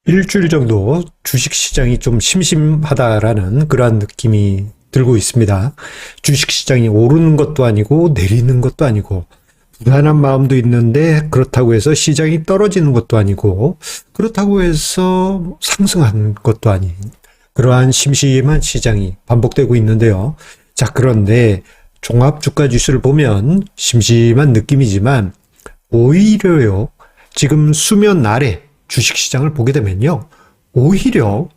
일주일 정도 주식시장이 좀 심심하다라는 그러한 느낌이 들고 있습니다. 주식시장이 오르는 것도 아니고 내리는 것도 아니고 불안한 마음도 있는데 그렇다고 해서 시장이 떨어지는 것도 아니고 그렇다고 해서 상승한 것도 아닌 그러한 심심한 시장이 반복되고 있는데요. 자, 그런데 종합주가지수를 보면 심심한 느낌이지만 오히려요. 지금 수면 아래 주식시장을 보게 되면요. 오히려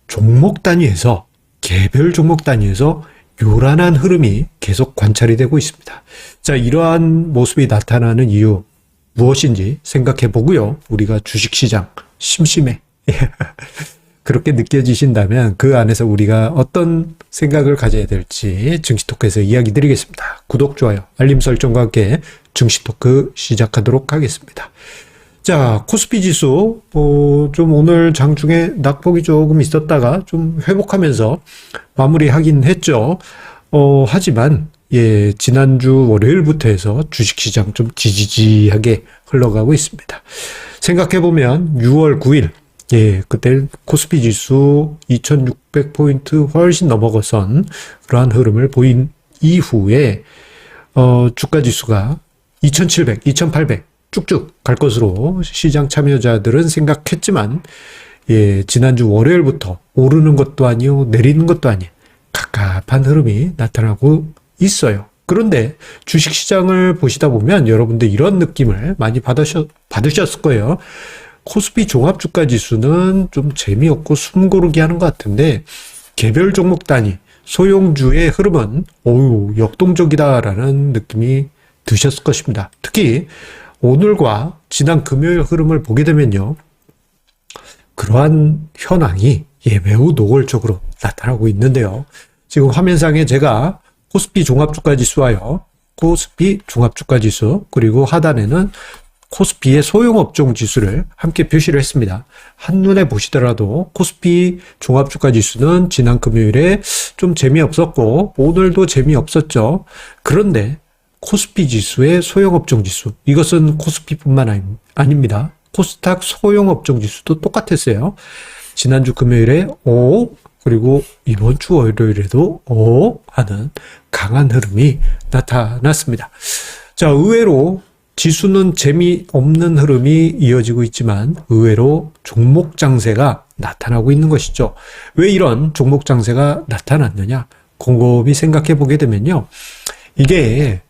종목 단위에서 개별 종목 단위에서 요란한 흐름이 계속 관찰이 되고 있습니다. 자, 이러한 모습이 나타나는 이유 무엇인지 생각해 보고요. 우리가 주식시장 심심해. 그렇게 느껴지신다면 그 안에서 우리가 어떤 생각을 가져야 될지 증시토크에서 이야기 드리겠습니다. 구독, 좋아요, 알림 설정과 함께 증시토크 시작하도록 하겠습니다. 자, 코스피 지수, 좀 오늘 장중에 낙폭이 조금 있었다가 좀 회복하면서 마무리하긴 했죠. 하지만, 예, 지난주 월요일부터 해서 주식시장 좀 지지지하게 흘러가고 있습니다. 생각해보면 6월 9일, 예, 그때 코스피 지수 2600포인트 훨씬 넘어선 그러한 흐름을 보인 이후에, 주가 지수가 2700, 2800, 쭉쭉 갈 것으로 시장 참여자들은 생각했지만, 예, 지난주 월요일부터 오르는 것도 아니요, 내리는 것도 아닌 갑갑한 흐름이 나타나고 있어요. 그런데 주식시장을 보시다 보면 여러분들 이런 느낌을 많이 받으셨을 거예요. 코스피 종합주가지수는 좀 재미없고 숨고르기 하는 것 같은데 개별 종목 단위 소형주의 흐름은 역동적이다라는 느낌이 드셨을 것입니다. 특히 오늘과 지난 금요일 흐름을 보게 되면요. 그러한 현황이 매우 노골적으로 나타나고 있는데요. 지금 화면상에 제가 코스피 종합주가지수와요. 코스피 종합주가지수 그리고 하단에는 코스피의 소형업종 지수를 함께 표시를 했습니다. 한눈에 보시더라도 코스피 종합주가지수는 지난 금요일에 좀 재미없었고 오늘도 재미없었죠. 그런데 코스피 지수의 소형업종 지수, 이것은 코스피뿐만 아닙니다. 코스닥 소형업종 지수도 똑같았어요. 지난주 금요일에 그리고 이번 주 월요일에도 하는 강한 흐름이 나타났습니다. 자, 의외로 지수는 재미없는 흐름이 이어지고 있지만 의외로 종목 장세가 나타나고 있는 것이죠. 왜 이런 종목 장세가 나타났느냐? 곰곰이 생각해 보게 되면요. 이게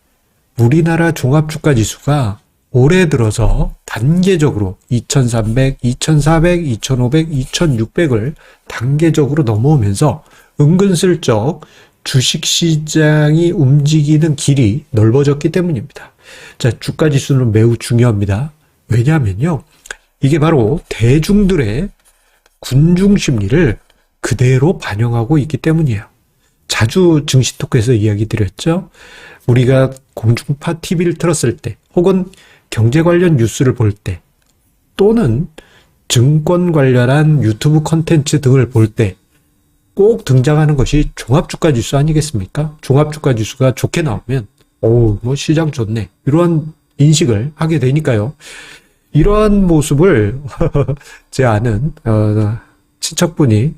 우리나라 종합주가지수가 올해 들어서 단계적으로 2300, 2400, 2500, 2600을 단계적으로 넘어오면서 은근슬쩍 주식시장이 움직이는 길이 넓어졌기 때문입니다. 자, 주가지수는 매우 중요합니다. 왜냐하면요. 이게 바로 대중들의 군중심리를 그대로 반영하고 있기 때문이에요. 자주 증시토크에서 이야기 드렸죠. 우리가 공중파 TV를 틀었을 때 혹은 경제 관련 뉴스를 볼 때 또는 증권 관련한 유튜브 콘텐츠 등을 볼 때 꼭 등장하는 것이 종합주가지수 아니겠습니까? 종합주가지수가 좋게 나오면 시장 좋네. 이러한 인식을 하게 되니까요. 이러한 모습을 제 아는 친척분이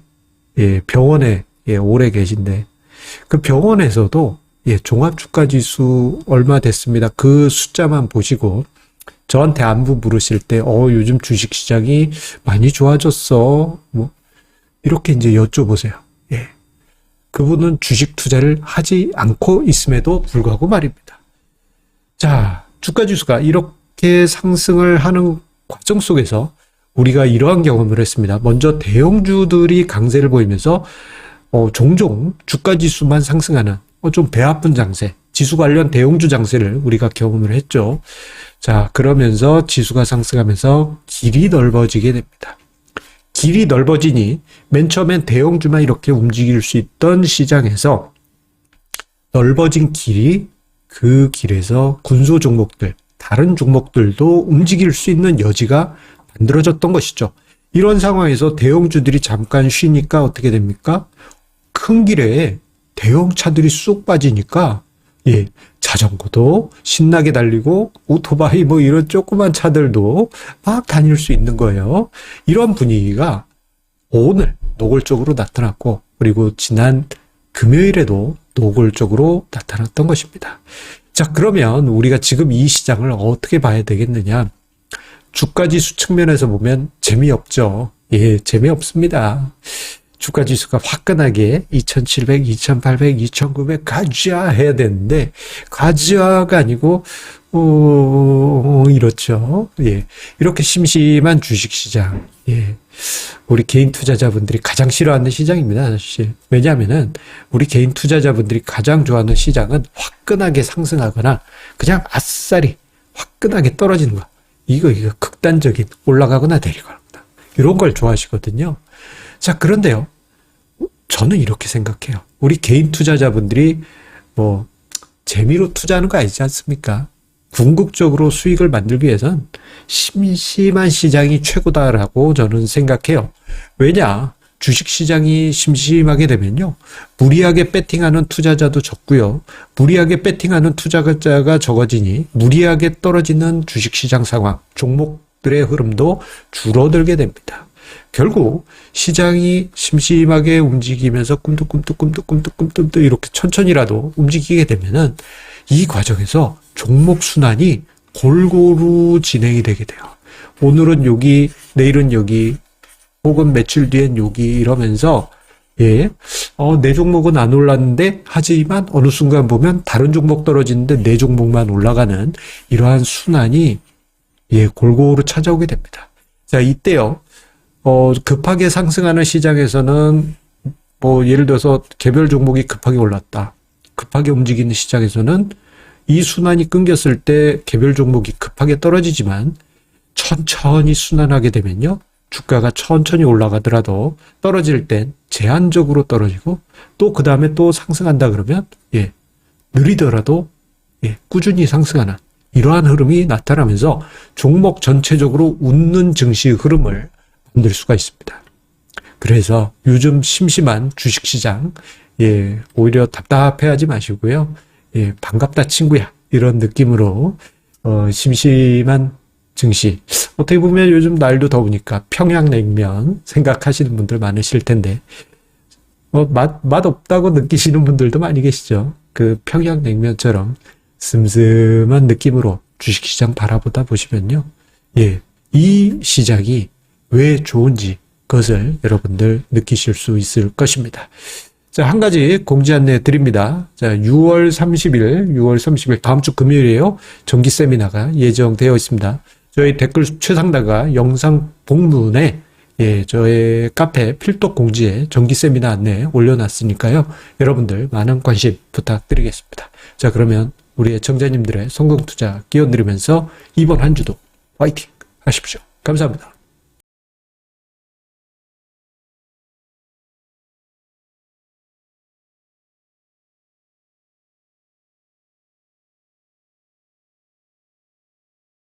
병원에 오래 계신데 그 병원에서도 종합주가지수 얼마 됐습니다. 그 숫자만 보시고 저한테 안부 물으실 때 요즘 주식시장이 많이 좋아졌어. 이렇게 이제 여쭤보세요. 그분은 주식 투자를 하지 않고 있음에도 불구하고 말입니다. 자, 주가지수가 이렇게 상승을 하는 과정 속에서 우리가 이러한 경험을 했습니다. 먼저 대형주들이 강세를 보이면서 종종 주가지수만 상승하는 좀 배 아픈 장세, 지수 관련 대형주 장세를 우리가 경험을 했죠. 자, 그러면서 지수가 상승하면서 길이 넓어지게 됩니다. 길이 넓어지니 맨 처음엔 대형주만 이렇게 움직일 수 있던 시장에서 넓어진 길이 그 길에서 군소 종목들, 다른 종목들도 움직일 수 있는 여지가 만들어졌던 것이죠. 이런 상황에서 대형주들이 잠깐 쉬니까 어떻게 됩니까? 큰 길에 대형차들이 쑥 빠지니까 자전거도 신나게 달리고 오토바이 뭐 이런 조그만 차들도 막 다닐 수 있는 거예요. 이런 분위기가 오늘 노골적으로 나타났고, 그리고 지난 금요일에도 노골적으로 나타났던 것입니다. 자, 그러면 우리가 지금 이 시장을 어떻게 봐야 되겠느냐? 주가지수 측면에서 보면 재미없죠. 예, 재미없습니다. 주가지수가 화끈하게 2700, 2800, 2900 가자 해야 되는데 가자가 아니고 이렇죠. 예, 이렇게 심심한 주식시장. 예, 우리 개인 투자자분들이 가장 싫어하는 시장입니다, 사실. 왜냐하면은 우리 개인 투자자분들이 가장 좋아하는 시장은 화끈하게 상승하거나 그냥 아싸리 화끈하게 떨어지는 거. 이거 극단적인 올라가거나 내리거나 이런 걸 좋아하시거든요. 자, 그런데요, 저는 이렇게 생각해요. 우리 개인 투자자분들이 뭐 재미로 투자하는 거 아니지 않습니까? 궁극적으로 수익을 만들기 위해선 심심한 시장이 최고다라고 저는 생각해요. 왜냐? 주식시장이 심심하게 되면요, 무리하게 배팅하는 투자자도 적고요, 무리하게 배팅하는 투자자가 적어지니 무리하게 떨어지는 주식시장 상황, 종목들의 흐름도 줄어들게 됩니다. 결국 시장이 심심하게 움직이면서 꿈뚝꿈뚝 이렇게 천천히라도 움직이게 되면은 이 과정에서 종목 순환이 골고루 진행이 되게 돼요. 오늘은 여기, 내일은 여기, 혹은 며칠 뒤엔 여기 이러면서, 예, 내 종목은 안 올랐는데, 하지만 어느 순간 보면 다른 종목 떨어지는데 내 종목만 올라가는 이러한 순환이, 예, 골고루 찾아오게 됩니다. 자, 이때요, 급하게 상승하는 시장에서는 뭐 예를 들어서 개별 종목이 급하게 올랐다, 급하게 움직이는 시장에서는 이 순환이 끊겼을 때 개별 종목이 급하게 떨어지지만 천천히 순환하게 되면요, 주가가 천천히 올라가더라도 떨어질 땐 제한적으로 떨어지고 또 그 다음에 또 상승한다 그러면, 예, 느리더라도, 예, 꾸준히 상승하는 이러한 흐름이 나타나면서 종목 전체적으로 웃는 증시 흐름을 만들 수가 있습니다. 그래서 요즘 심심한 주식시장, 예, 오히려 답답해하지 마시고요, 예, 반갑다 친구야 이런 느낌으로 심심한 증시, 어떻게 보면 요즘 날도 더우니까 평양냉면 생각하시는 분들 많으실 텐데 맛 없다고 느끼시는 분들도 많이 계시죠. 그 평양냉면처럼 슴슴한 느낌으로 주식시장 바라보다 보시면요, 예, 이 시장이 왜 좋은지 그것을 여러분들 느끼실 수 있을 것입니다. 자, 한 가지 공지 안내 드립니다. 자, 6월 30일 다음 주 금요일이에요. 정기 세미나가 예정되어 있습니다. 저희 댓글 최상다가 영상 복문에, 예, 저의 카페 필독 공지에 정기 세미나 안내 올려놨으니까요, 여러분들 많은 관심 부탁드리겠습니다. 자, 그러면 우리 애청자님들의 성공 투자 끼워드리면서 이번 한 주도 화이팅 하십시오. 감사합니다.